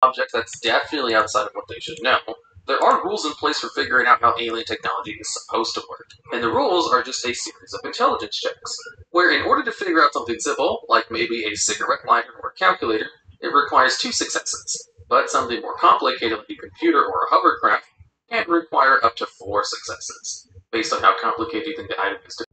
object that's definitely outside of what they should know. There are rules in place for figuring out how alien technology is supposed to work, and the rules are just a series of intelligence checks, where in order to figure out something simple, like maybe a cigarette lighter or a calculator, it requires 2 successes, but something more complicated like a computer or a hovercraft can require up to 4 successes, based on how complicated you think the item is to.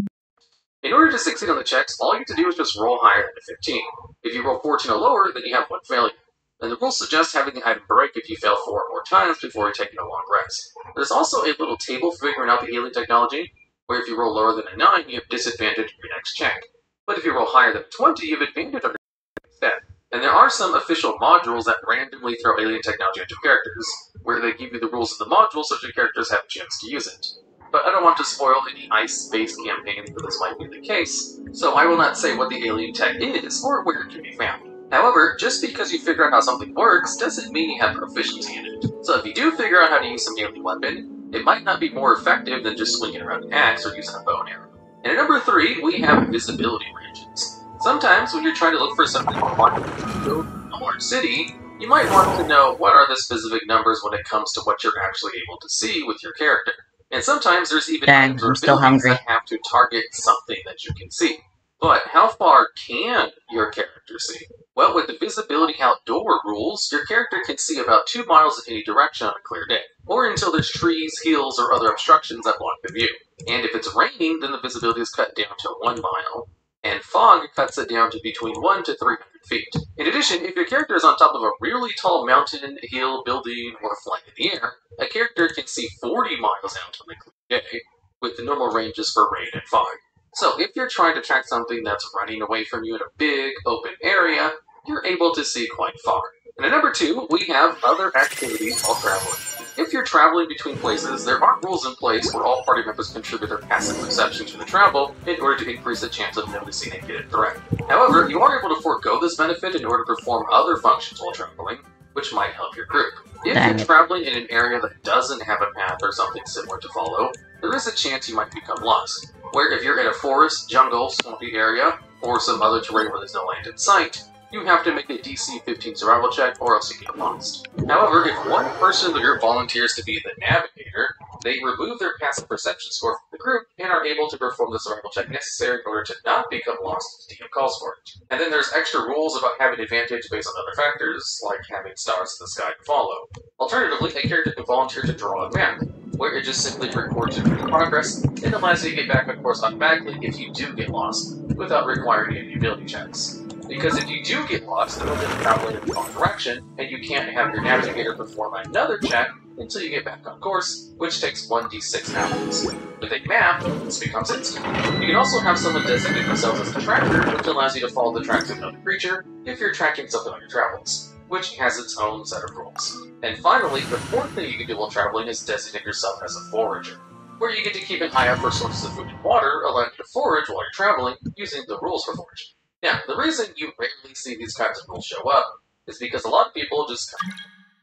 In order to succeed on the checks, all you have to do is just roll higher than a 15. If you roll 14 or lower, then you have 1 failure. And the rules suggest having the item break if you fail 4 or more times before taking a long rest. There's also a little table for figuring out the alien technology, where if you roll lower than a 9, you have disadvantage on your next check. But if you roll higher than a 20, you have advantage on your next instead. And there are some official modules that randomly throw alien technology at your characters, where they give you the rules of the module so your characters have a chance to use it. But I don't want to spoil any ice-based campaigns where this might be the case, so I will not say what the alien tech is or where it can be found. However, just because you figure out how something works doesn't mean you have proficiency in it. So if you do figure out how to use some alien weapon, it might not be more effective than just swinging around an axe or using a bow and arrow. And at number 3, we have visibility ranges. Sometimes when you're trying to look for something like a large city, you might want to know what are the specific numbers when it comes to what you're actually able to see with your character. And sometimes there's even Dang, I'm still hungry. that have to target something that you can see. But how far can your character see? Well, with the visibility outdoor rules, your character can see about 2 miles in any direction on a clear day, or until there's trees, hills, or other obstructions that block the view. And if it's raining, then the visibility is cut down to 1 mile, and fog cuts it down to between 1 to 300 feet. In addition, if your character is on top of a really tall mountain, hill, building, or flying in the air, a character can see 40 miles out on a clear day, with the normal ranges for rain and fog. So if you're trying to track something that's running away from you in a big, open area, you're able to see quite far. And at number 2, we have other activities while traveling. If you're traveling between places, there aren't rules in place where all party members contribute their passive perception to the travel in order to increase the chance of noticing a hidden threat. However, you are able to forego this benefit in order to perform other functions while traveling, which might help your group. If you're traveling in an area that doesn't have a path or something similar to follow, there is a chance you might become lost. Where if you're in a forest, jungle, swampy area, or some other terrain where there's no land in sight, you have to make a DC 15 survival check or else you get lost. However, if one person of the group volunteers to be the navigator, they remove their passive perception score from the group and are able to perform the survival check necessary in order to not become lost if the DM calls for it. And then there's extra rules about having advantage based on other factors, like having stars in the sky to follow. Alternatively, a character can volunteer to draw a map, where it just simply records your progress and allows you to get back on course automatically if you do get lost, without requiring any ability checks. Because if you do get lost, you'll be traveling in the wrong direction, and you can't have your navigator perform another check until you get back on course, which takes 1d6 hours. With a map, this becomes instant. You can also have someone designate themselves as a tracker, which allows you to follow the tracks of another creature if you're tracking something on your travels, which has its own set of rules. And finally, the fourth thing you can do while traveling is designate yourself as a forager, where you get to keep an eye out for sources of food and water, allowing you to forage while you're traveling, using the rules for foraging. Now, the reason you rarely see these kinds of rules show up is because a lot of people just come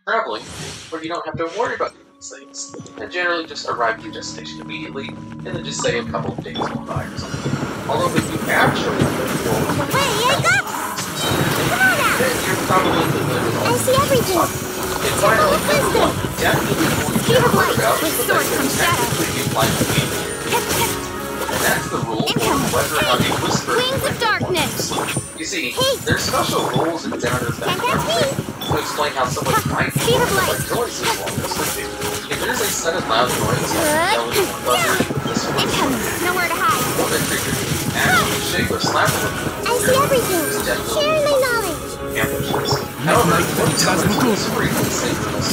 traveling where you don't have to worry about these things, and generally just arrive at your destination immediately, and then just say a couple of days go by or something. Although if you actually then you're probably familiar with all I see everything! And finally, number 1, definitely important to worry about is the fact that technically you fly the game. And that's the rule for whether or not a whisper Wings of darkness! You see, there's special rules and standards that to explain how someone might be able to make noises while they're sleeping. If there's a sudden loud noise like yelling or thundering, this will Nowhere to hide. or the creature can actually shake or slap a little. I see everything! Sharing my knowledge! Ambushes. However, when someone is free from synchronous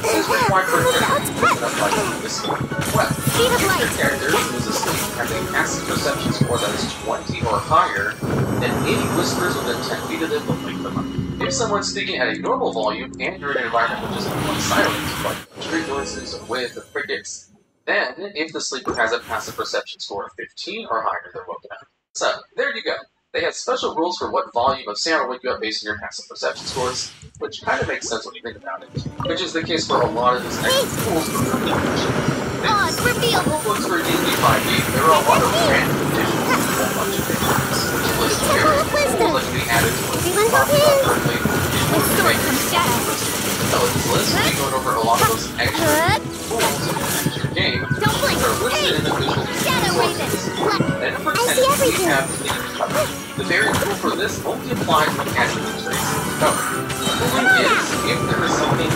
this is required for characters like a whisper. Well, if your character who is asleep has a passive perception score that is 20 or higher, then any whispers within 10 feet of them will wake them up. If someone's speaking at a normal volume and you're in an environment which is somewhat silent, like street noises or wind or crickets, then if the sleeper has a passive perception score of 15 or higher, they're woken up. So, there you go. They have special rules for what volume of sound will wake you up based on your passive perception scores, which kind of makes sense when you think about it. Which is the case for a lot of these extra rules for Oh, it's revealed! Books for D&D 5e, there are a lot of random additions to a whole bunch of things, which list very rules that can be added to it. Everyone's okay! With sword comes shadow. So in this list, we'll be going over a lot of those extra rules in your game Don't blink. that are listed in the visual Shadow Raven. Look, At number I 10, see we everything. have hidden cover. The variant rule for this only applies when attribute traits hidden cover. The ruling is, if there is something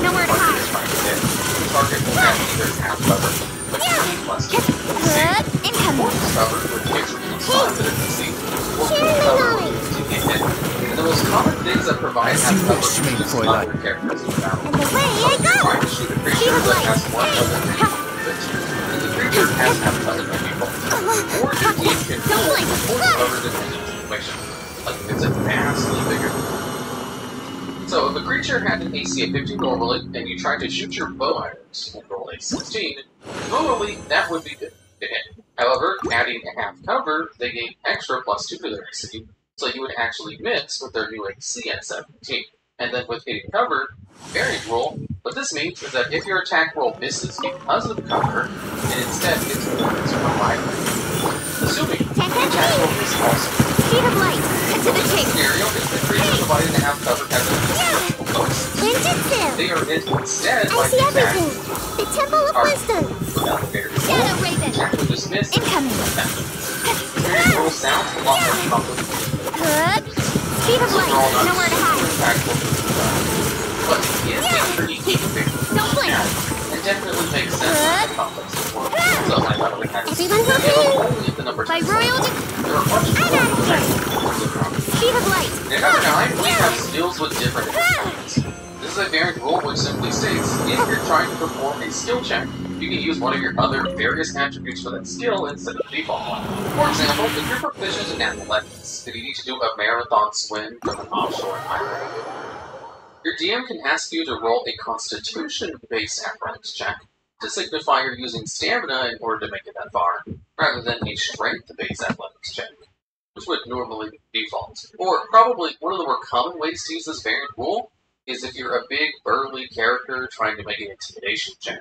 Nowhere to hide. the target will have either half cover, but plus 2 Good. Incoming. cover, which gives you plus 5 that it can see, or full Share my cover, knowledge. which you can't hit. And the most common things that provide half cover are just other characters in the battle. And away I go. Trying to shoot a creature that has one other and the creature has half cover by default. Or your team can Don't blink. full cover depending on the situation. Like if it's a vastly bigger. So if a creature had an AC of 15 normally, and you tried to shoot your bow items and roll a 16, normally that would be good to hit. However, adding a half cover, they gain extra plus 2 to their AC, so you would actually miss with their new AC at 17. And then with hitting cover, variant roll, what this means is that if your attack roll misses because of cover, and instead gets points from life, assuming the attack roll is also Speed of light. Cut to the chase. scenario, if the creature provided to have cover has a bonus, Ninjutsu. they are hit instead I by see the attack everything. The Temple of Wisdom. without the variant Shadow roll. Raven. Attack will dismiss Incoming. variant roll sounds a lot more complicated. Good. Speed of light. Overall, not Nowhere to hide. impactful to the but it is pretty easy. Don't blink. It definitely makes sense in the context of the world. So I thought we had to Everyone help me. only the number 10. By royal There are much I got it. more. Speed of light. At number 9, we have skills with different attributes. This is a variant rule which simply states, if you're trying to perform a skill check, you can use one of your other various attributes for that skill instead of the default one. For example, if you're proficient in athletics, and you need to do a marathon swim from an offshore island, your DM can ask you to roll a constitution-based athletics check to signify you're using stamina in order to make it that far, rather than a strength-based athletics check, which would normally be default. Or probably one of the more common ways to use this variant rule is if you're a big, burly character trying to make an intimidation check.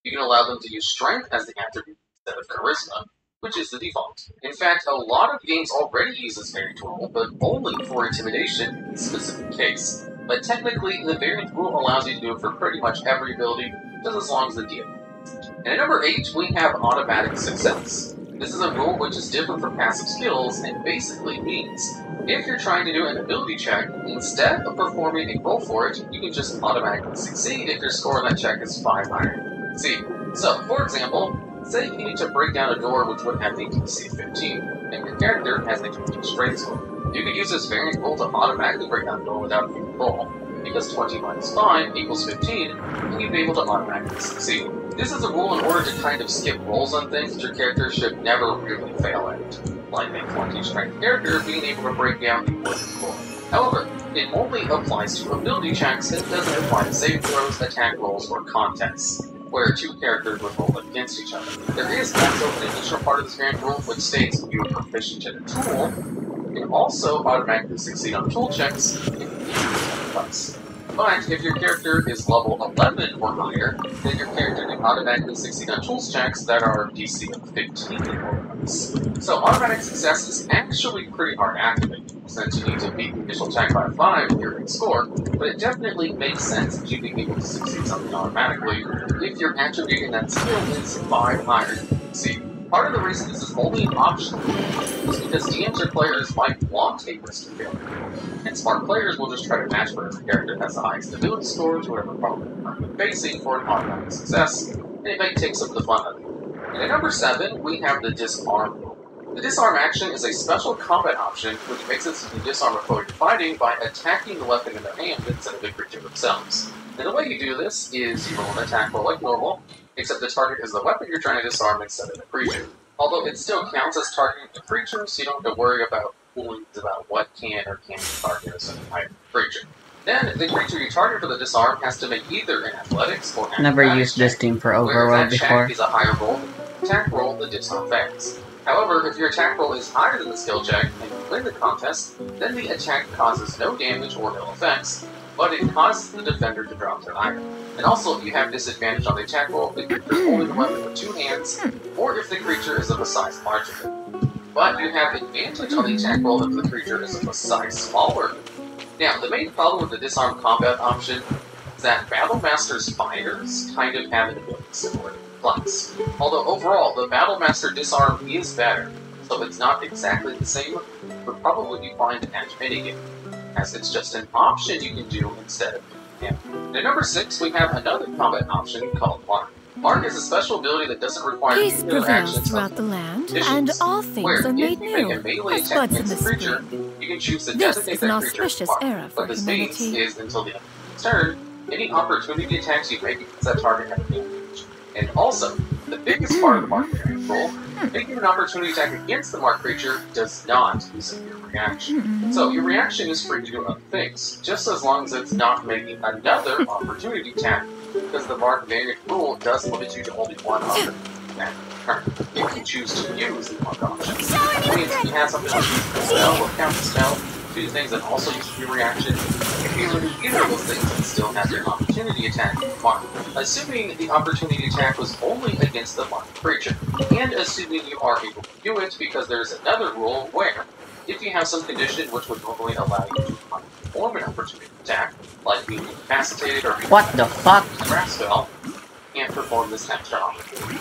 You can allow them to use strength as the attribute instead of charisma, which is the default. In fact, a lot of games already use this variant rule, but only for intimidation in this specific case. But technically, the variant rule allows you to do it for pretty much every ability, just as long as the DM. And at number 8, we have automatic success. This is a rule which is different from passive skills, and basically means, if you're trying to do an ability check, instead of performing a roll for it, you can just automatically succeed if your score on that check is 5 higher than you succeed. So, for example, say you need to break down a door which would have a DC of 15, and your character has a 20 strength score. You could use this variant rule to automatically break down the door without a roll, because 20 minus 5 equals 15, and you'd be able to automatically succeed. This is a rule in order to kind of skip rolls on things that your character should never really fail at, like a 20 strength character being able to break down the wooden door. However, it only applies to ability checks and doesn't apply to saving throws, attack rolls, or contests, where two characters would roll against each other. There is also an additional part of this variant rule which states if you are proficient in a tool, you can also automatically succeed on tool checks if you use this device. But if your character is level 11 or higher, then your character can automatically succeed on tools checks that are DC of 15 or less. So automatic success is actually pretty hard to activate, since you need to beat the initial check by 5 with your score, but it definitely makes sense that you being able to succeed something automatically if your attribute in that skill is 5 higher than you can see. Part of the reason this is only an option is because DMs or players might want a risk of failure, and smart players will just try to match whatever character has the highest ability score to whatever problem they're facing for an automatic success, and it may take some of the fun out of it. And at number 7, we have the Disarm rule. The Disarm action is a special combat option which makes it so you can disarm a foe you're fighting by attacking the weapon in their hand instead of the creature themselves. And the way you do this is you roll an attack roll like normal, except the target is the weapon you're trying to disarm instead of the creature. Although it still counts as targeting the creature, so you don't have to worry about rulings about what can or can't target a certain type of creature. Then, the creature you target for the disarm has to make either an athletics or an Never acrobatics used this check, team for where Overworld if that before. check is a higher roll than the attack roll, the disarm fails. However, if your attack roll is higher than the skill check and you win the contest, then the attack causes no damage or ill effects, but it causes the defender to drop their iron. And also, you have disadvantage on the attack roll if the creature is holding the weapon with 2 hands, or if the creature is of a size larger than you. But you have advantage on the attack roll if the creature is of a size smaller than you. Now, the main problem with the disarm combat option is that Battlemaster's fires kind of have an ability similar to Plus. Although overall, the Battlemaster disarm is better, so it's not exactly the same, would probably be fine to catch minigame, as it's just an option you can do instead of him. And at number 6, we have another combat option called Mark. Mark is a special ability that doesn't require Peace any prevails interactions throughout the land, conditions, and all things where are if made you make a new, melee as attack buds in against the a creature, spring. you can choose to This designate is that an creature as auspicious Mark. era for What this means humanity. is until the end of the turn, any opportunity attacks you make against that target have advantage. And also, the biggest part of the Mark variant rule, making an opportunity attack against the Mark creature does not use your reaction. So your reaction is free to do other things, just as long as it's not making another opportunity attack, because the Mark variant rule does limit you to only one opportunity attack per turn, if you choose to use the Mark option. That means if you have something like spell or counter spell, two things that also use your reaction, if you remove either of those things and still have your opportunity attack Mark, assuming the opportunity attack was only against the Mark creature, and assuming you are able to do it because there's another rule where, if you have some condition which would normally allow you to perform an opportunity attack, like being incapacitated or being What the fuck? grasp spell, you can't perform this extra opportunity.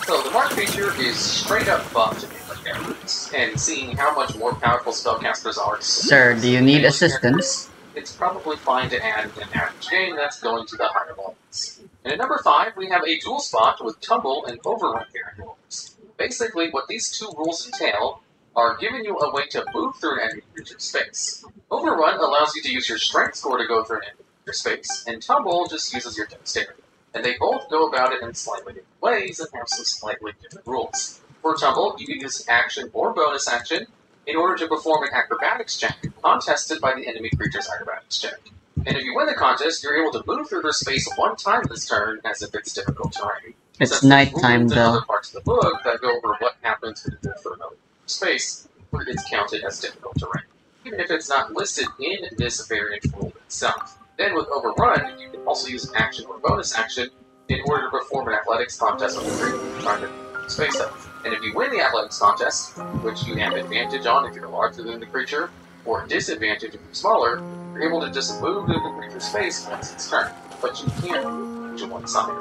So the Mark feature is straight up buffed in melee characters, and seeing how much more powerful spellcasters are, Sir, do you need melee assistance? it's probably fine to add an average game that's going to the higher levels. And at number 5, we have a dual spot with Tumble and Overrun variant rules. Basically, what these two rules entail are giving you a way to move through an enemy creature's space. Overrun allows you to use your strength score to go through an enemy creature's space, and Tumble just uses your dexterity. And they both go about it in slightly different ways and have some slightly different rules. For Tumble, you can use action or bonus action in order to perform an acrobatics check, contested by the enemy creature's acrobatics check. And if you win the contest, you're able to move through their space one time this turn, as if it's difficult terrain. It's Since there's nighttime rules in though. other parts of the book that go over what happens when you move through another space, where it's counted as difficult terrain, even if it's not listed in this variant rule itself. Then with Overrun, you can also use action or bonus action in order to perform an athletics contest with the creature trying to space up. And if you win the athletics contest, which you have advantage on if you're larger than the creature, or disadvantage if you're smaller, you're able to just move to the creature's space once it's turn. But you can't move to one side.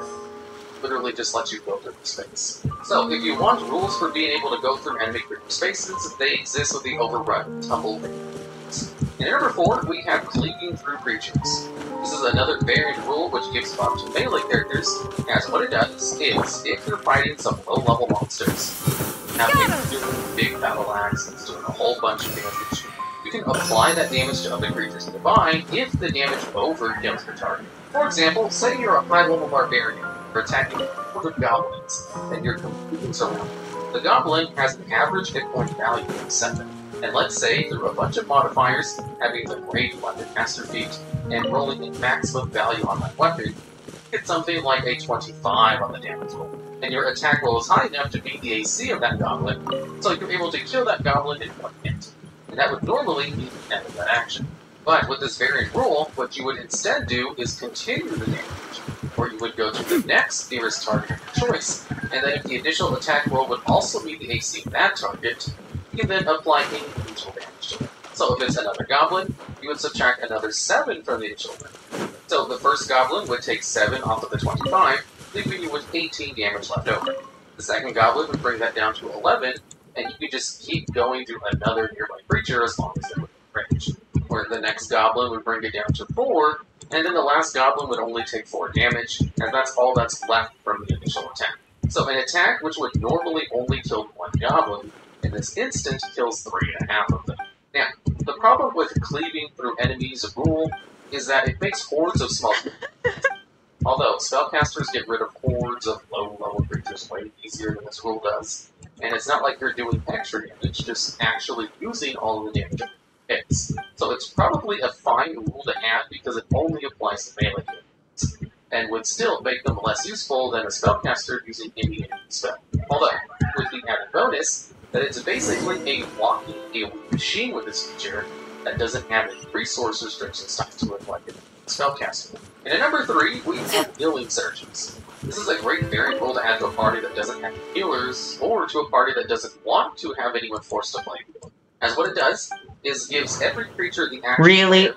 Literally just lets you go through the space. So if you want rules for being able to go through enemy creature spaces, they exist with the Overrun Tumble rules. And at number 4, we have Cleaving Through Creatures. This is another variant rule which gives buff to melee characters, as what it does is, if you're fighting some low-level monsters, now if you're doing a big battle axe that's doing a whole bunch of damage, you can apply that damage to other creatures nearby if the damage overkills your target. For example, say you're a high-level barbarian, you're attacking a horde of goblins, and you're completely surrounded. The goblin has an average hit point value of 7. And let's say, through a bunch of modifiers, having the Great Weapon Master feat, and rolling a maximum value on that weapon, you get something like a 25 on the damage roll. And your attack roll is high enough to beat the AC of that goblin, so you're able to kill that goblin in one hit. And that would normally be the end of that action. But with this variant rule, what you would instead do is continue the damage, or you would go to the next nearest target of your choice, and then if the initial attack roll would also meet the AC of that target, you can then apply incremental damage to it. So if it's another goblin, you would subtract another 7 from the initial roll. So the first goblin would take 7 off of the 25, leaving you with 18 damage left over. The second goblin would bring that down to 11, and you could just keep going through another nearby creature as long as they're within range. Or the next goblin would bring it down to 4, and then the last goblin would only take 4 damage, and that's all that's left from the initial attack. So an attack which would normally only kill one goblin, in this instant kills 3.5 of them. Now, the problem with cleaving through enemies rule is that it makes hordes of small creatures. Although, spellcasters get rid of hordes of low-level creatures way easier than this rule does, and it's not like you're doing extra damage, just actually using all of the damage it hits. So it's probably a fine rule to add because it only applies to melee units, and would still make them less useful than a spellcaster using any enemy spell. Although, with the added bonus, that it's basically a walking alien machine with this feature that doesn't have any resource restrictions tied to it like a spellcaster. And at number 3, we have Healing Surgeons. This is a great variant rule to add to a party that doesn't have healers, or to a party that doesn't want to have anyone forced to play healer. As what it does is gives every creature the action Really?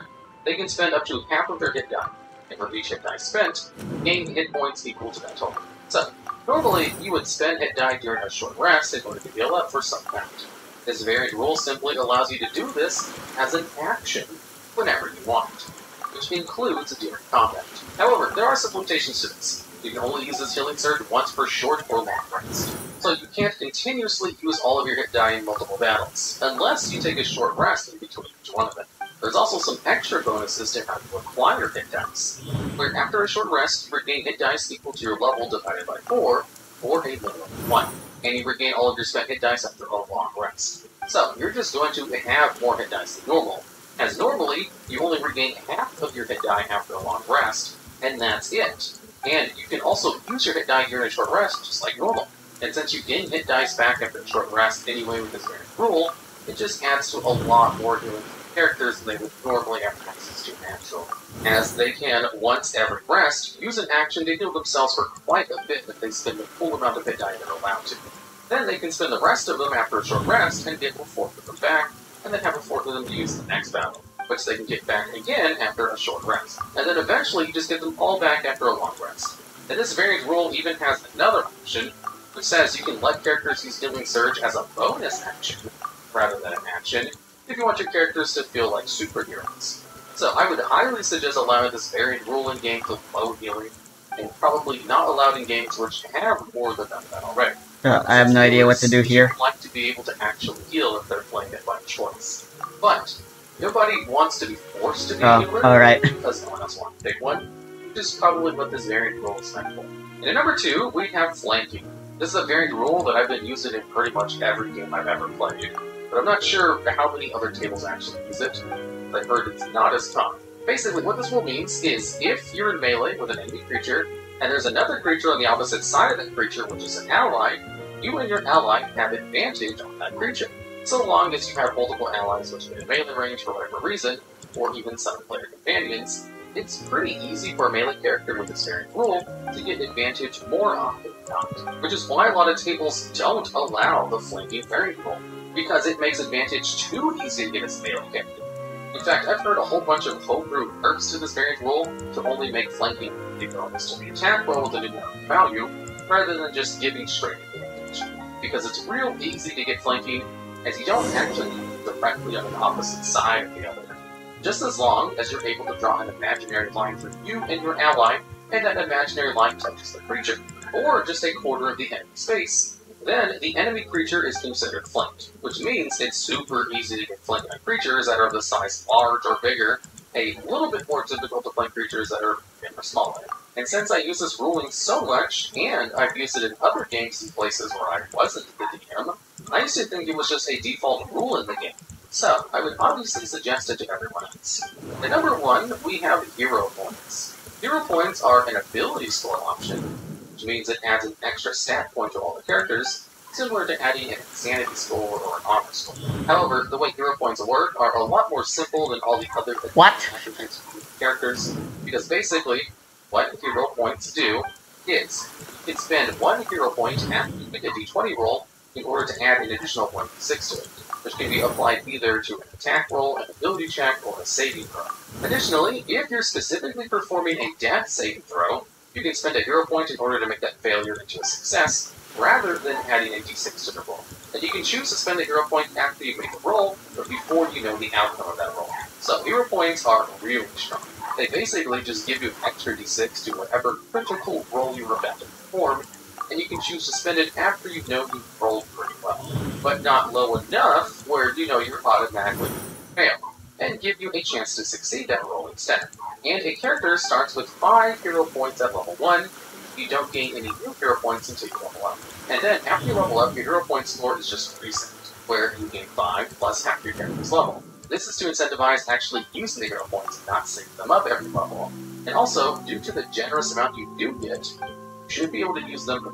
they can spend up to half of their hit die, and for each hit die spent, gain hit points equal to that total. So, normally, you would spend hit die during a short rest in order to heal up for some amount. This variant rule simply allows you to do this as an action whenever you want, which includes during combat. However, there are some limitations to this. You can only use this healing surge once per short or long rest, so you can't continuously use all of your hit die in multiple battles, unless you take a short rest in between each one of them. There's also some extra bonuses to how you acquire hit dice, where after a short rest, you regain hit dice equal to your level divided by 4, or a minimum of 1, and you regain all of your spent hit dice after a long rest. So, you're just going to have more hit dice than normal, as normally, you only regain half of your hit die after a long rest, and that's it. And you can also use your hit die during a short rest, just like normal. And since you gain hit dice back after a short rest anyway with this variant rule, it just adds to a lot more healing characters than they would normally have access to naturally. As they can, once every rest, use an action to heal themselves for quite a bit if they spend the full amount of hit die they're allowed to. Then they can spend the rest of them after a short rest and get a fourth of them back, and then have a fourth of them to use in the next battle, which they can get back again after a short rest. And then eventually you just get them all back after a long rest. And this variant rule even has another option, which says you can let characters use Healing Surge as a bonus action, rather than an action, if you want your characters to feel like superheroes. So I would highly suggest allowing this variant rule in games with low healing, and probably not allowed in games which have more than that already. I have no idea what to do here. Like to be able to actually heal if they're playing it by choice. But nobody wants to be forced to be a healer, alright. because no one else wants to pick one, which is probably what this variant rule is meant for. And at number 2, we have flanking. This is a variant rule that I've been using in pretty much every game I've ever played, but I'm not sure how many other tables actually use it. I've heard it's not as common. Basically, what this rule means is if you're in melee with an enemy creature, and there's another creature on the opposite side of that creature which is an ally, you and your ally have advantage on that creature, so long as you have multiple allies which are in melee range for whatever reason, or even some player companions. It's pretty easy for a melee character with this variant rule to get advantage more often than not, which is why a lot of tables don't allow the flanking variant rule, because it makes advantage too easy against a melee character. In fact, I've heard a whole bunch of homebrew perks to this variant rule to only make flanking the bonus to the attack roll with a new value, rather than just giving straight advantage. Because it's real easy to get flanking, as you don't actually need directly on the opposite side of the other. Just as long as you're able to draw an imaginary line through you and your ally, and that imaginary line touches the creature, or just a quarter of the enemy space, then the enemy creature is considered flanked, which means it's super easy to get flanked by creatures that are of the size large or bigger, a little bit more difficult to flank creatures that are smaller. And since I use this ruling so much, and I've used it in other games and places where I wasn't the DM, I used to think it was just a default rule in the game. So, I would obviously suggest it to everyone else. At number 1, we have Hero Points. Hero Points are an ability score option, which means it adds an extra stat point to all the characters, similar to adding an insanity score or an honor score. However, the way Hero Points work are a lot more simple than all the other attributes of characters, because basically, what Hero Points do is, you can spend 1 Hero Point after you make a d20 roll in order to add an additional 1d6 to it, which can be applied either to an attack roll, an ability check, or a saving throw. Additionally, if you're specifically performing a death saving throw, you can spend a hero point in order to make that failure into a success, rather than adding a d6 to the roll. And you can choose to spend a hero point after you make the roll, but before you know the outcome of that roll. So hero points are really strong. They basically just give you an extra d6 to whatever critical roll you're about to perform, and you can choose to spend it after you know you've rolled pretty well, but not low enough where you know you're automatically fail, and give you a chance to succeed that roll instead. And a character starts with 5 hero points at level 1, you don't gain any new hero points until you level up. And then after you level up, your hero point score is just reset, where you gain 5 plus half your character's level. This is to incentivize actually using the hero points and not saving them up every level. And also, due to the generous amount you do get, you should be able to use them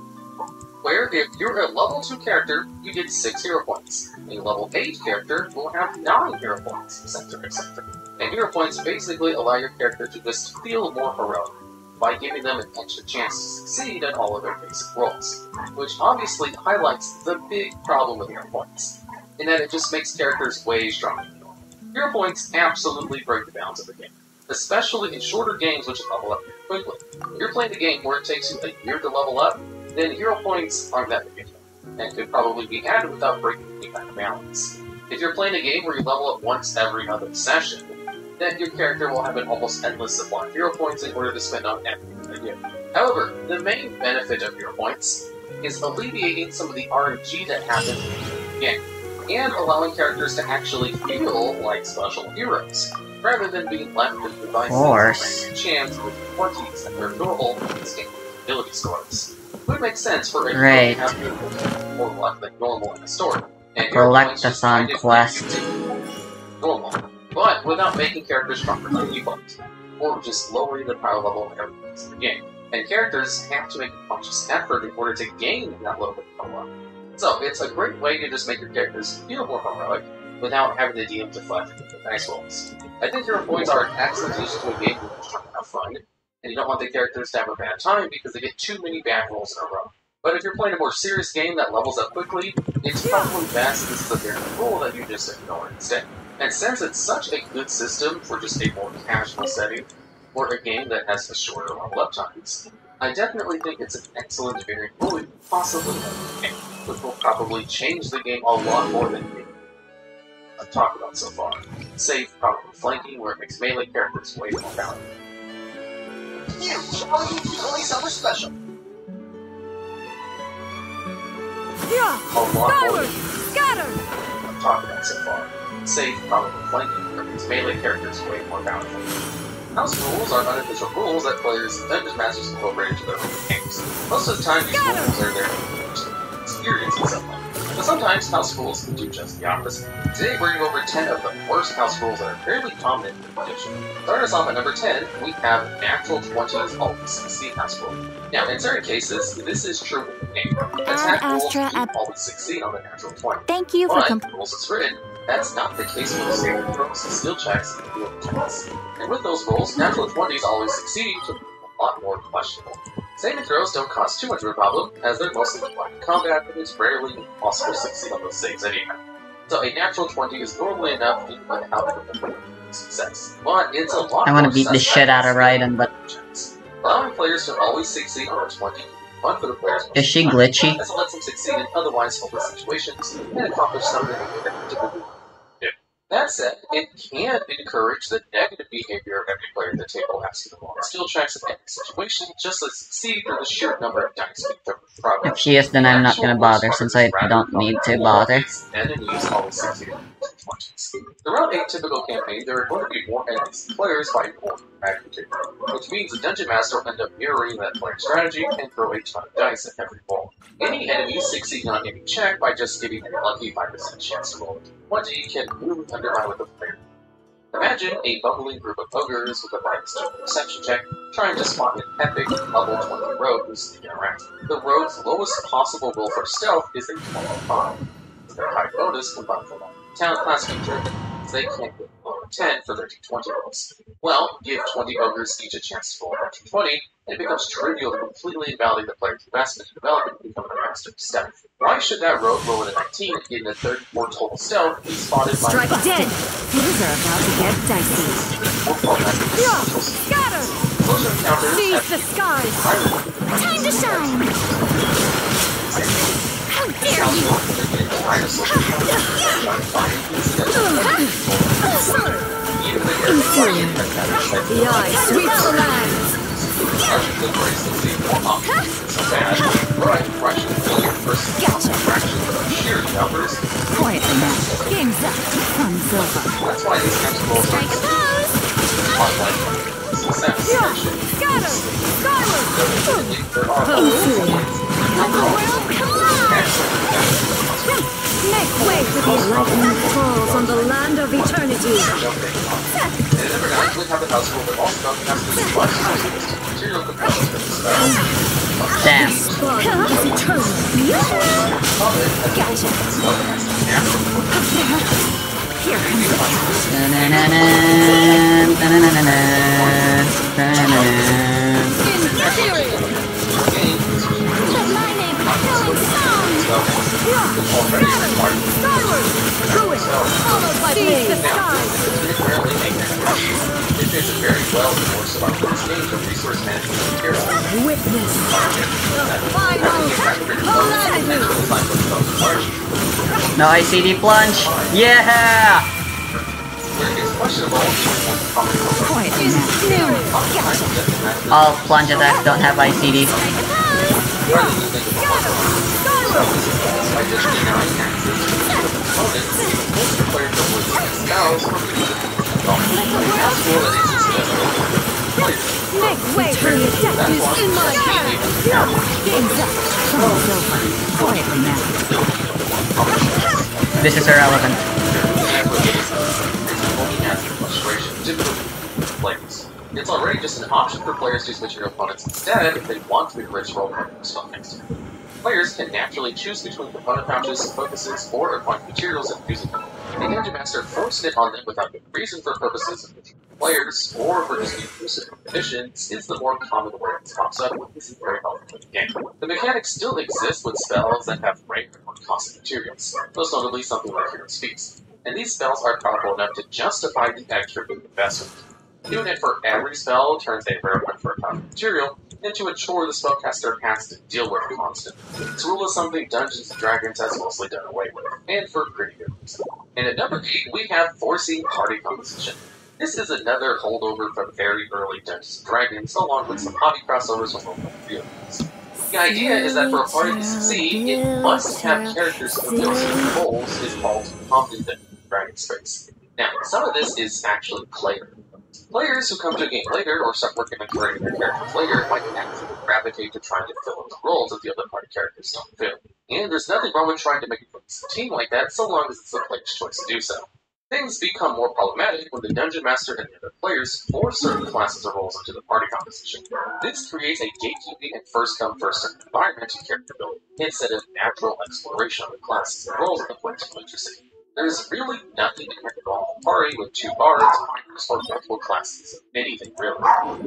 where if you're a level 2 character, you get 6 hero points. A level 8 character will have 9 hero points, etc., etc. And hero points basically allow your character to just feel more heroic by giving them an extra chance to succeed at all of their basic rolls, which obviously highlights the big problem with hero points, in that it just makes characters way stronger than normal. Hero points absolutely break the balance of the game, especially in shorter games which level up quickly. If you're playing a game where it takes you a year to level up, then hero points aren't that big a deal, and could probably be added without breaking any kind of balance. If you're playing a game where you level up once every other session, then your character will have an almost endless supply of hero points in order to spend on everything they do. However, the main benefit of hero points is alleviating some of the RNG that happens in the game, and allowing characters to actually feel like special heroes, rather than being left with devices and chance with 20s and their normal ability scores. It would make sense for a hero to have more luck than normal in the story, and Collectathon quest. Normal, but without making characters stronger by default, or just lowering the power level of everything in the game. And characters have to make a conscious effort in order to gain that little bit of luck. So it's a great way to just make your characters feel more heroic without having the DM to flash the dice rolls. I think hero points are an excellent addition to a game where you're trying to have fun, and you don't want the characters to have a bad time because they get too many bad rolls in a row. But if you're playing a more serious game that levels up quickly, it's probably best this is a guaranteed rule that you just ignore instead. And since it's such a good system for just a more casual setting, or a game that has a shorter level up times, I definitely think it's an excellent variant rule you possibly have in the game, which will probably change the game a lot more than I've talked about so far. Save probably flanking, where it makes melee characters way more valuable. You, all you do only summer special. A lot more than I've talked about so far. Save probably flanking, where it makes melee characters way more valuable. House rules are unofficial rules that players and Dungeon Masters incorporate into their own games. Most of the time, these rules are there to experience in some way. But sometimes house rules can do just the opposite. Today, we're going over 10 of the worst house rules that are fairly common in the edition. Starting us off at number 10, we have natural 20s always succeed house rule. Now, in certain cases, this is true with the name. Attack rules do always succeed on the natural 20. Thank you for rules it's written, that's not the case with saving throws, skill checks, and field checks. And with those rolls, natural 20s always succeed to be a lot more questionable. Saving throws don't cause too much of a problem, as they're mostly applied in combat, and it's rarely possible to succeed on those saves anyway. So a natural 20 is normally enough even without the success. But it's a lot I want to beat the shit out of Raiden, but... Allowing players to always succeed on a 20 can be fun for the players. Is she glitchy? As it lets them succeed in otherwise hopeless situations, and accomplish something they typically do. That said, it can encourage the negative behavior of every player at the table asking them all skill checks in any situation just to succeed through the sheer number of dice being thrown in progress. If she is, then I'm not gonna bother, since I don't need to bother. Enemies always succeed in 20s. Throughout a typical campaign, there are going to be more enemies than players by more magnitude, which means the Dungeon Master will end up mirroring that player's strategy and throw a ton of dice at every roll. Any enemies succeeding on any check by just giving a lucky 5% chance to roll 20 can really undermine with the player. Imagine a bumbling group of ogres with a -2 perception check trying to spot an epic level 20 rogue who's sneaking around. The rogue's lowest possible roll for stealth is a 25. With their high bonus combined with a talent class feature, they can't get below 10 for their d20 rolls. Well, give 20 ogres each a chance to roll a d20, and it becomes trivial to completely invalidate the player's investment in development and become a master of stealth. Why should that rogue roll a 19 and getting a 34 total stealth be spotted by Strike dead! Things are about to get dicey. Scatter! Seize the skies! Time to shine! How dare you! The eye sweeps the land! Quietly now. Game's up. Fun's over. That's why these kinds of roles Strike a pose! success. Scatter! Skyward! Let the world collide! Make way for the lightning falls on the land of eternity! And never actually have the house rule, but also not have to be material components for the spell. Damn. This body is eternal! Gotcha! Here comes the chaos! The lightning, throwing stones! already required Skyward! Ruin! Followed by Seize the blade! skies! rarely make it. It fits very well with more about this stage of resource management materials. Witness! Final calamity! No ICD plunge! Yeah! Where it gets questionable Quietly now. All plunge attacks don't have ICD. by just denying access to opponents, most players are losing spells from Make way for the death is in my hand. Game's up. Troll's over. Quietly now. This is irrelevant. It's already just an option for players to switch your opponents instead if they want to enrich roll spell next to you. Players can naturally choose between component pouches, focuses, or acquiring materials and using them. The Dungeon Master forced it on them without good reason for purposes of players, or for just inclusive conditions, is the more common way it pops up, and this is very helpful in the game. The mechanic still exists with spells that have rare or costly materials, most notably something like Hero's Feast. And these spells are powerful enough to justify the extra big investment. Doing it for every spell turns a rare one for a powerful material into a chore the spellcaster has to deal with constantly. This rule is something Dungeons & Dragons has mostly done away with, and for pretty good reason. And at number 8, we have forcing party composition. This is another holdover from very early Dungeons & Dragons, along with some hobby crossovers with local fields. The idea is that for a party to succeed, it must have characters who fulfill certain roles is called competent Dragon space. Now, some of this is actually player. Players who come to a game later or start working on creating their characters later might naturally gravitate to trying to fill in the roles that the other party characters don't fill. And there's nothing wrong with trying to make a team like that so long as it's the player's choice to do so. Things become more problematic when the Dungeon Master and the other players force certain classes or roles into the party composition. This creates a gatekeeping and first-come, first-served environment to character building, instead of natural exploration of the classes and roles that the players are interested in. There's really nothing to a normal party with 2 bards, miners, or multiple classes of anything, really.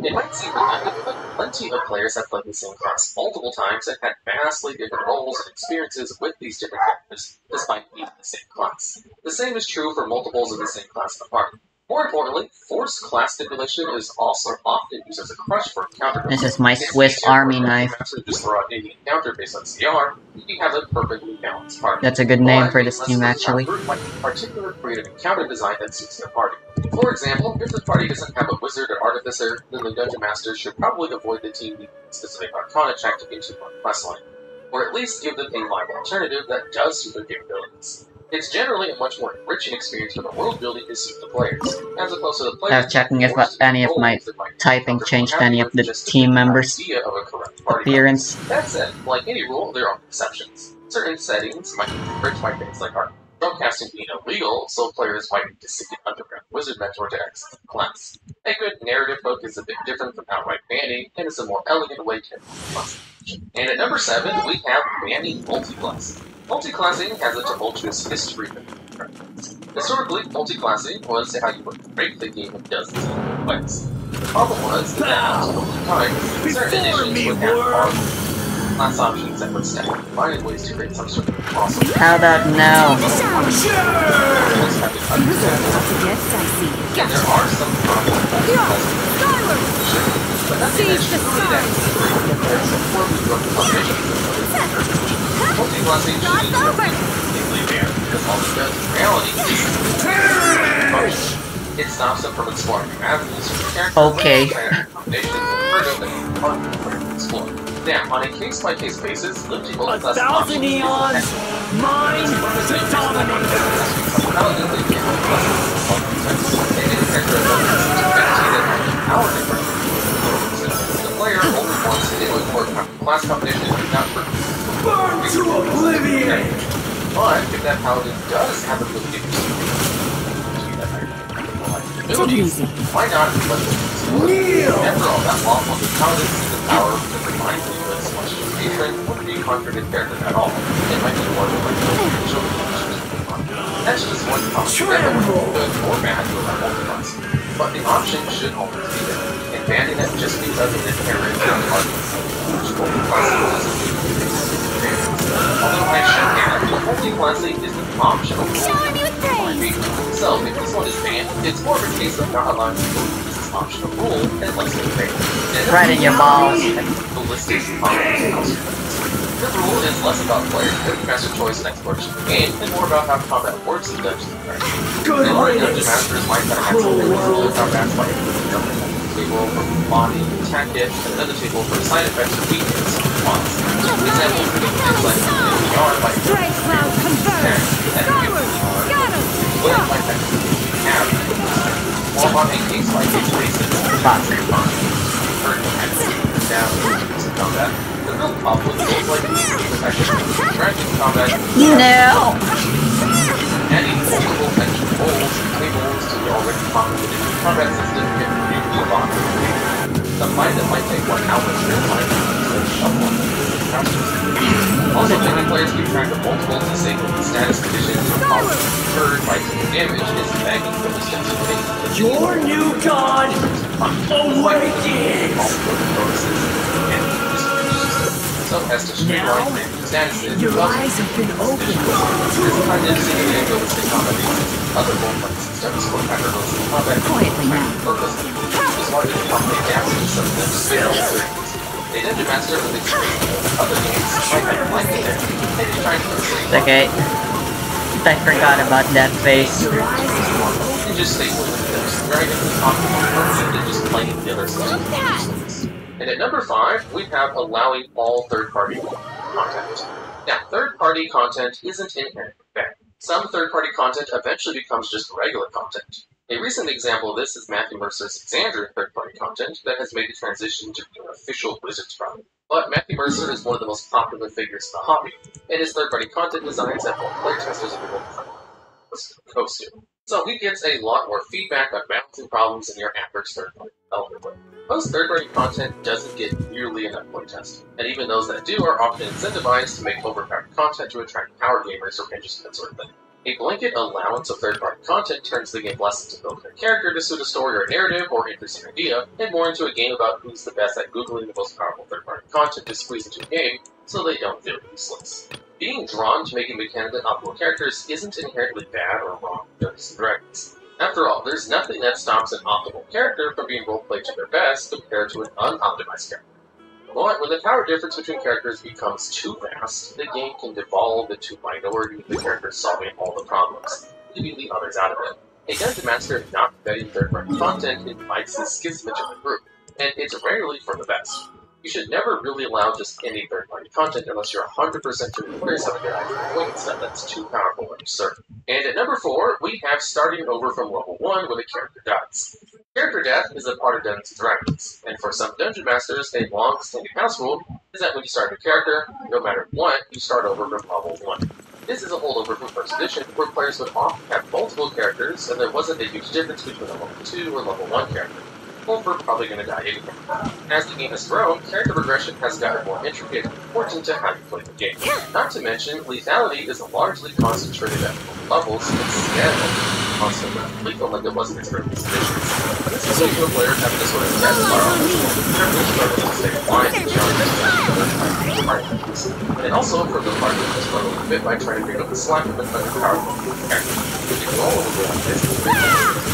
It might seem redundant, but plenty of players have played the same class multiple times and had vastly different roles and experiences with these different characters, despite being the same class. The same is true for multiples of the same class in the party. More importantly, forced class stipulation is also often used as a crutch for encounter. This is my Swiss Army knife. Just throw out any encounter based on CR, you have a perfectly balanced party. That's a good name for this team, actually. Like a particular creative encounter design that suits their party. For example, if the party doesn't have a wizard or artificer, then the Dungeon Master should probably avoid the team needing a specific Arcana check to into one quest line, or at least give them a viable alternative that does suit their capabilities. It's generally a much more enriching experience for the world building to suit the players, as opposed to the players. I'm checking if any of my typing changed any of the team members' appearance. That said, like any rule, there are exceptions. Certain settings might be enriched by things like art. Spellcasting being illegal, so players might need to seek an underground wizard mentor to access the class. A good narrative hook is a bit different from outright banning, and is a more elegant way to class. And at number 7, we have banning multiclass. Multiclassing has a tumultuous history. Historically, multiclassing was how you would break the game in dozens of different ways. The problem was that over time, certain editions would have hard class options that would stack and finding ways to create some sort of awesome. How about now? And there are some problems but nothing that should really that multiclassing should be completely banned, because all it does in reality is it stops them from exploring new avenues for characters. Okay. Now, on a case-by-case basis, limiting multiclass 1,000 eons, mine to dominate. The player only wants to deal with class competition, not for Burn to oblivion! But if that paladin does have ability to why not let them Kneel! After all, that lawful the paladin sees the power of the divine influence much as patron wouldn't be conquered in character at all. It might be more than like children. That's just one option. Never good or bad with our multiclass. But the option should always be there. And banning it just because of inherent arguments, which multiclass is although I should add, is an optional rule. Shower me with praise! So, if this one is banned, it's more of a case of not allowing people to use this optional rule and less than banned. Right in your balls. Ballistic the rule is less about player master choice and exploration of the game, and more about how combat works in Dungeons & Dragons. A lot of Dungeon Masters might kind of have something with combat like jumping on the table for body, attack hit, and another table for side effects or weakness and response. Examples could be things like VR like Drake Cloud converge! Forward! Got him! what might have or on a case-by-case basis, down in combat. The real problem is like dragon combat. No! Adding multiple extra roles and tables to the already populated combat system can really lock the fight that might take 1 hour of real time to shuffle. Also, many players keep track of multiple disabled status conditions and causes incurred by damage is begging for the steps to take. Your new god awakens! So as to streamline statuses, Your eyes have been opened. this kind of scenario goes to combat other role-playing systems for hyperlink combat Quietly now. purpose. Just wanted to accommodate gaps in some of them skills. A Dungeon Master with experience in other games might have liked it there. Maybe trying to It's okay. I forgot about that face. and just stay with the dragon is optimal than just playing the other stuff. And at number 5, we have allowing all third-party content. Now, third-party content isn't inherently bad. Some third-party content eventually becomes just regular content. A recent example of this is Matthew Mercer's Xandria third-party content that has made the transition to an official Wizards product. But Matthew Mercer is one of the most popular figures in the hobby, and his third-party content designs have won player testers of the world coast to. So he gets a lot more feedback on balancing problems in your average third-party development way. Most third-party content doesn't get nearly enough playtesting, and even those that do are often incentivized to make overpowered content to attract power gamers or just that sort of thing. A blanket allowance of third-party content turns the game less into building a character to suit a story or narrative or interesting idea, and more into a game about who's the best at googling the most powerful third-party content to squeeze into a game, so they don't feel useless. Being drawn to making mechanically optimal characters isn't inherently bad or wrong in Dungeons & Dragons. After all, there's nothing that stops an optimal character from being roleplayed to their best compared to an unoptimized character. But when the power difference between characters becomes too vast, the game can devolve into minority of the characters solving all the problems, leaving the others out of it. A Dungeon Master not vetting third-party content invites this schism into the group, and it's rarely for the best. You should never really allow just any third-party content unless you're 100% sure the players have a good idea of doing stuff that's too powerful or absurd. And at number 4, we have starting over from level 1 when a character dies. Character death is a part of Dungeons & Dragons, and for some Dungeon Masters, a long-standing house rule is that when you start a character, no matter what, you start over from level 1. This is a holdover from First Edition, where players would often have multiple characters, and there wasn't a huge difference between a level 2 or level 1 character. Both were probably going to die anyway. As the game has grown, character progression has gotten more intricate and important to how you play the game. Not to mention, lethality is largely concentrated at low levels instead of constantly lethal like it was in its earliest editions. This is due to a player having to sort of death spiral carefully struggling to stay alive and challenges other parties. And also from the party that struggle a bit by trying to pick up the slack of another powerful character. If you roll over like this,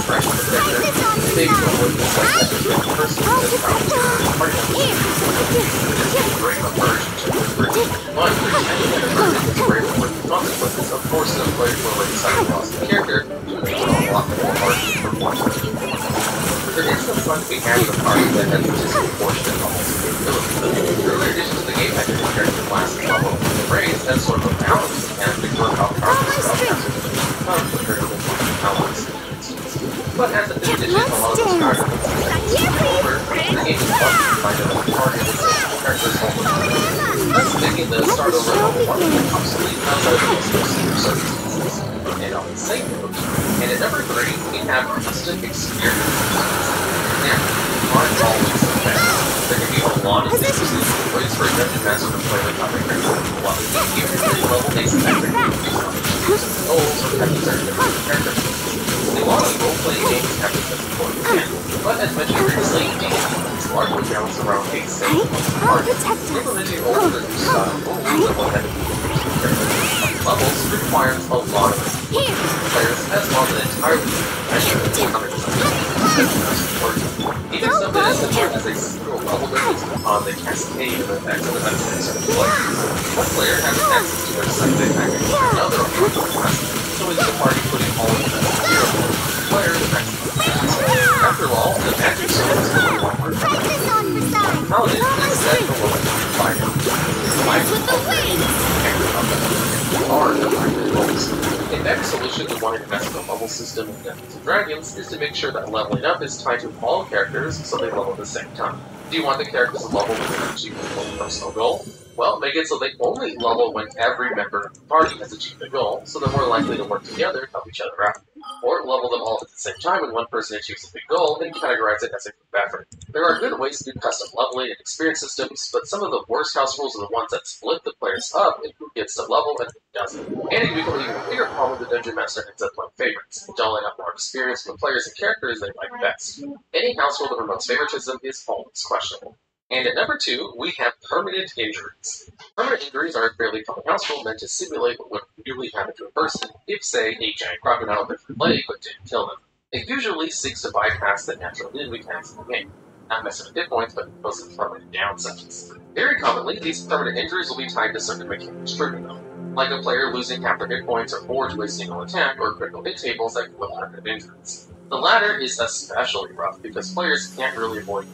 fresh protector, maybe you'll work this like that with the person that's powerful party members. This is a great aversion to the group. But pretending that aversion is great for the consequences of forcing a player to already cycle across the character to a lot more hard for watchers. There is some fun to be had with a party that has disproportionate levels of capability. Earlier additions to the game had different character classes level and raised as sort of a balance and to work out powerful spellcasters compared to the allies. But as a new addition, a lot of those characters over, the game is fun to find out what target is characters over. Thus making the start over level 1 obsolete outside of the super circumstances. And on the same note, and at number 3, we have instant experience. Now, aren't always the best. There can be a lot of instances ways for a Dungeon Master to play with other characters. While even at level makes an effort to use goals or have certain different characters. A lot of role-playing games have this as important again, but as mentioned previously, it's largely balanced around a single party. Implementing older style rules that will have characters levels requires a lot of players as well as an entirely either something as simple as a single level depends upon the cascade of effects of events for certain players. One player has access to their second effect, another on the class, so is the party putting all of the players effects. After all, the magic sword is only one word. Paladin is set for what fire. A next solution to wanting to mess with the level system in Dungeons & Dragons is to make sure that leveling up is tied to all characters so they level at the same time. Do you want the characters to level when they achieve a personal goal? Well, make it so they only level when every member of the party has achieved a goal, so they're more likely to work together and help each other out. Or level them all at the same time when one person achieves a big goal and categorize it as a group effort. There are good ways to do custom leveling and experience systems, but some of the worst house rules are the ones that split the players up in who gets to level and who doesn't. And it becomes even a bigger problem with the Dungeon Master ends up playing favorites, doling out more experience for the players and characters they like best. Any house rule that promotes favoritism is always questionable. And at number 2, we have permanent injuries. Permanent injuries are a fairly common house rule meant to simulate what would really happen to a person if, say, a giant crocodile bit their leg but didn't kill them. It usually seeks to bypass the natural limb mechanics in the game, not messing with hit points, but mostly permanent down sections. Very commonly, these permanent injuries will be tied to certain mechanics triggering them, like a player losing half their hit points or more to a single attack, or critical hit tables that will permanent injuries. The latter is especially rough because players can't really avoid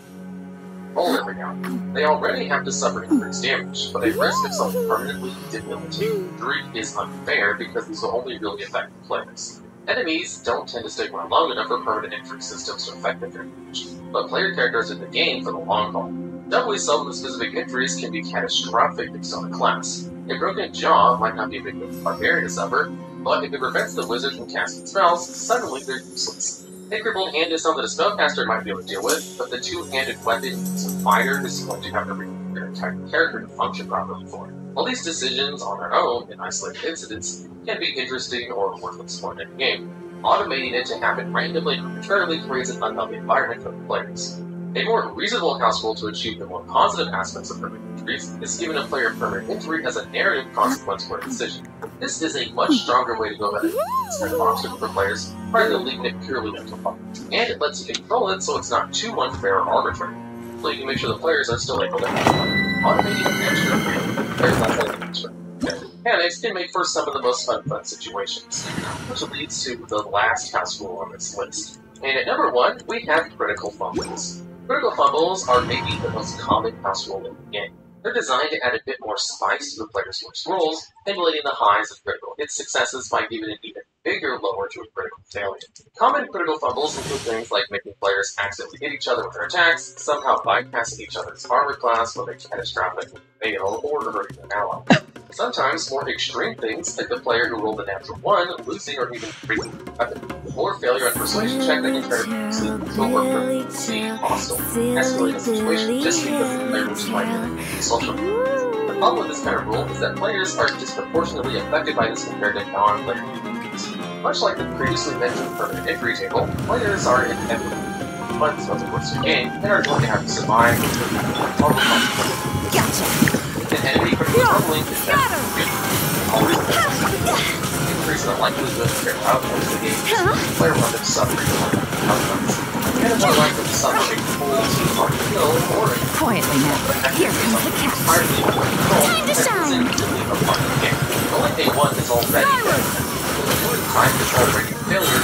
roll every now and then. They already have to suffer increased damage, but a risk of something permanently debilitating injury is unfair because these will only really affect the players. Enemies don't tend to stick around long enough for permanent injury systems to affect their damage, but player characters are in the game for the long haul. Doubly so, the specific injuries can be catastrophic based on the class. A broken jaw might not be a big deal for barbarian to suffer, but if it prevents the wizard from casting spells, suddenly they're useless. A crippled hand is something a spellcaster might be able to deal with, but the two-handed weapon as a fighter is going to have to bring their entire character to function properly for it. While these decisions on their own, in isolated incidents, can be interesting or worthless for an game, automating it to happen randomly and arbitrarily creates an unhealthy environment for the players. A more reasonable house rule to achieve the more positive aspects of permanent injuries is giving a player permanent injury as a narrative consequence for a decision. This is a much stronger way to go about it. It's an obstacle for players, rather than leaving it purely mental fun. And it lets you control it so it's not too unfair or arbitrary, so you can make sure the players are still able to have fun. Automating an extra players not letting extra mechanics can make for some of the most fun situations, which leads to the last house rule on this list. And at number 1, we have critical fumbles. Critical fumbles are maybe the most common house rule in the game. They're designed to add a bit more spice to the player's worst rolls, emulating the highs of critical hit successes by giving an even bigger lower to a critical failure. Common critical fumbles include things like making players accidentally hit each other with their attacks, somehow bypassing each other's armor class when they catastrophically fail, or hurting an ally. Sometimes more extreme things, like the player who rolled a natural 1, losing or even breaking the weapon, or failure on persuasion check that can turn to or perceive hostile, escalate a situation just because the player was fighting social. The problem with this kind of rule is that players are disproportionately affected by this compared to non-player units. Much like the previously mentioned permanent injury table, players are inevitably once over the course of the game and are going to have to survive all the consequences. Gotcha. An enemy critical tumbling is that always increase the likelihood of their outcomes in the game. The player will end up suffering outcomes. And it's more likely to suffer a full team kill or a Quietly now. Here comes the cat. Time to shine. Only A1 is already dead. Time is already failure.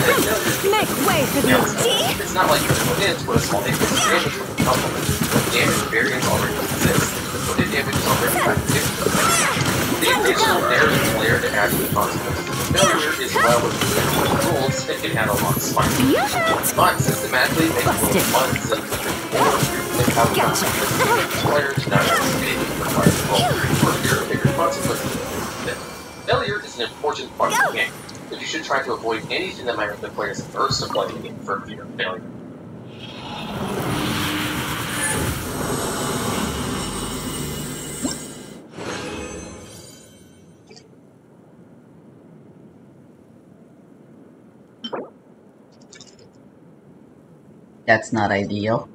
Make way for the OT. It's not like critical hits where a small increase in damage from the complement. Damage variance already exists. The damage is already the additional narrative layer to add to the consequences of failure is well within the rules and can add a lot of spice. But systematically making rules once and how the players not anything requires to roll for fear of bigger consequences. Failure is an important part of the game, but you should try to avoid anything that might make the players averse to playing the game for fear of failure. That's not ideal.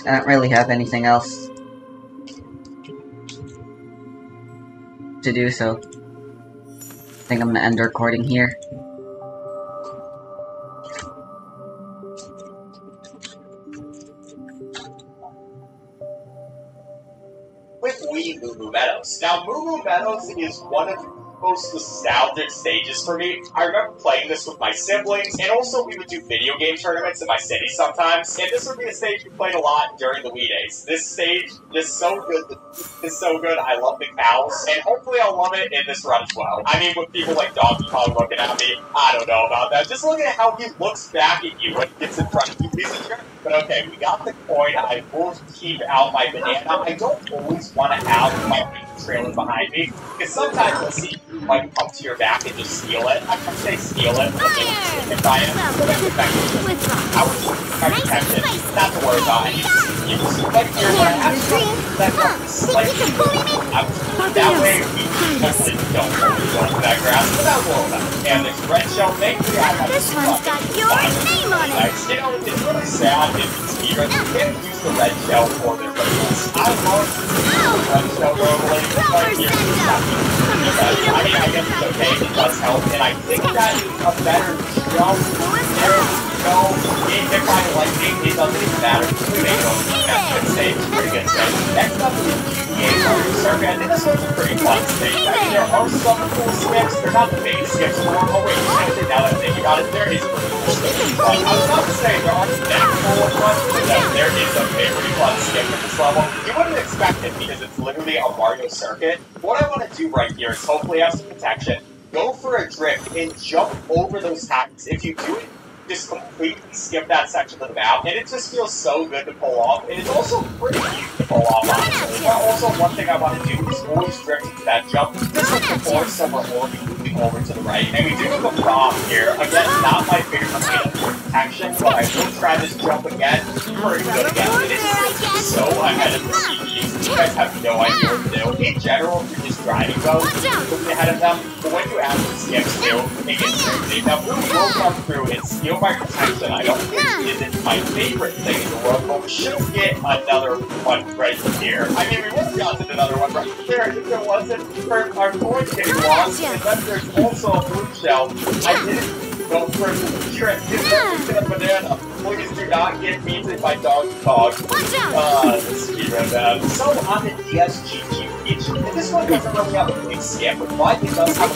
I don't really have anything else to do, so I think I'm gonna end the recording here. With Wii Moo Moo Meadows. Now, Moo Moo Meadows is one of the most nostalgic stages for me. I remember playing this with my siblings, and also we would do video game tournaments in my city sometimes, and this would be a stage we played a lot during the Wii days. This stage is so good. It's so good. I love the cows, and hopefully I'll love it in this run as well. I mean, with people like Donkey Kong looking at me, I don't know about that. Just look at how he looks back at you when he gets in front of you. He's a jerk. But okay, we got the coin. I will keep out my banana. I don't always want to have my trailing behind me, because sometimes you'll see like come to your back and just steal it. I can say steal it, but maybe if I am, but that's effective. I would try to protect it. Not to worry about it. You just like you're going to have that slightly out. That way we hopefully don't go into that grass, but that was a little better. And this red shell, thankfully I have This one's got your name on it. You know, it's really sad if it's speedrun. You can't use the red shell for the purpose. I love the red shell normally, but here's I mean, I guess it's okay, it does help, and I think that is a better jump. There we go. If I like it doesn't even matter. We may go to the good stage, pretty good stage. Next up is GTA Mario Circuit. I think this one's a pretty fun stage. I mean, there are some cool skips. They're not the main skips. Oh wait, actually, now that I think about it, there is a pretty cool skip. I was about to say there aren't that cool ones, but there is a pretty fun skip at this level. You wouldn't expect it because it's literally a Mario Circuit. What I want to do right here is hopefully have some protection. Go for a drift and jump over those tacks. If you do it, just completely skip that section of the map, and it just feels so good to pull off, and it's also pretty easy to pull off, honestly. Also, one thing I want to do is always drift into that jump. This is before someone will be moving over to the right, and we do have a problem here. Again, not my favorite item for protection, but I will try this jump again. Pretty good again. It is so ahead of the CPUs. You guys have no idea what to do. In general, if you're just driving though, looking ahead of them, but when you add the skips too, it gets crazy. Now, Blue will come through and steal my protection. I don't think it isn't my favorite thing in the world, but we should get another one right here. I mean, we would have gotten another one right there if it wasn't for our coin getting lost, and then there's also a blue shell. I didn't go for the trick. Get a banana. Please do not get beaten by Donkey Kong. This speedrun man. So on the DSGG feature, and this one doesn't really have a big skip, but it does have a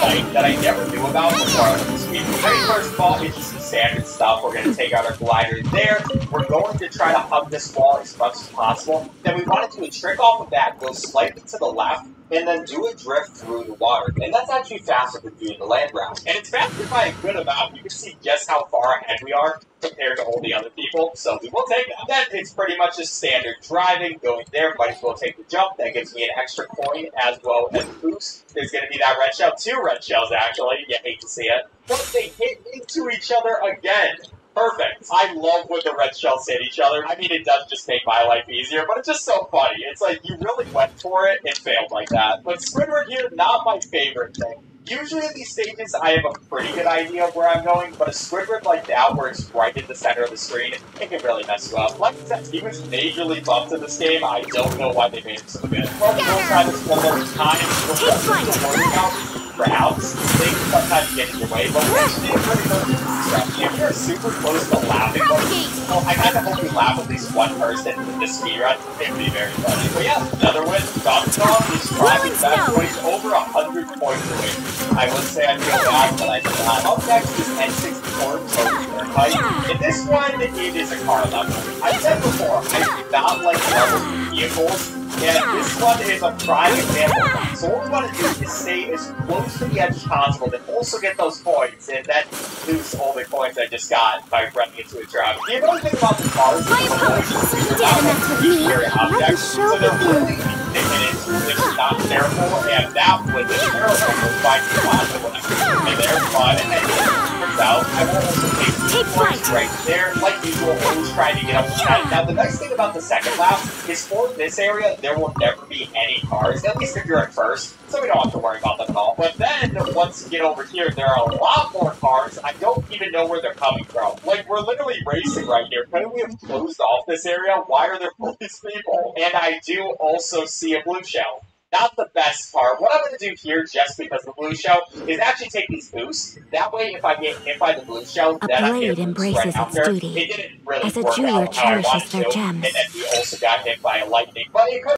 fight that I never knew about before. The very first ball is just the standard stuff. We're going to take out our glider there. We're going to try to hug this wall as much as possible. Then we want to do a trick off of that, go slightly to the left, and then do a drift through the water. And that's actually faster than doing the land route. And it's faster by a good amount. You can see just how far ahead we are compared to all the other people. So we will take that. Then it's pretty much just standard driving, going there, might as well take the jump. That gives me an extra coin as well as a boost. There's going to be that red shell. 2 red shells, actually. You hate to see it. But they hit into each other again. Perfect. I love when the red shells hit each other. I mean, it does just make my life easier, but it's just so funny. It's like you really went for it and failed like that. But Squidward here, not my favorite thing. Usually in these stages, I have a pretty good idea of where I'm going, but a Squidward like that, where it's right in the center of the screen, it can really mess you up. Like I said, he was majorly buffed in this game. I don't know why they made him so good. Well, we'll try this one more time. Perhaps they can sometimes get in your way, but if you're super close to laughing, well, I kind of hope you laugh at least one person in this speedrun. It would be very funny. But yeah, another win. Dogstop is driving back points over 100 points away. I would say I feel bad, but I did not. Up next is N64 Turnpike. In this one, it is a car level. I said before, I do not like level vehicles. And this one is a prime example of that. So what we want to do is stay as close to the edge as possible, then also get those points, and then lose all the points I just got by running into a trap. The another thing about the cars is they're objects, so they're really taken into if you're not careful, and that was a terrible move by the and they're fun, and then turns out I will also take points right there, like usual, always trying to get up the head. Now the nice thing about the second lap is for this area, there will never be any cars, at least if you're at first, so we don't have to worry about them at all. But then, once you get over here, there are a lot more cars. I don't even know where they're coming from. Like, we're literally racing right here. Couldn't we have closed off this area? Why are there police people? And I do also see a blue shell. Not the best part. What I'm going to do here, just because the blue shell, is actually take these boosts. That way, if I get hit by the blue shell, then I get a boost right after. It didn't really work out how I wanted to. And then we also got hit by a lightning. But it could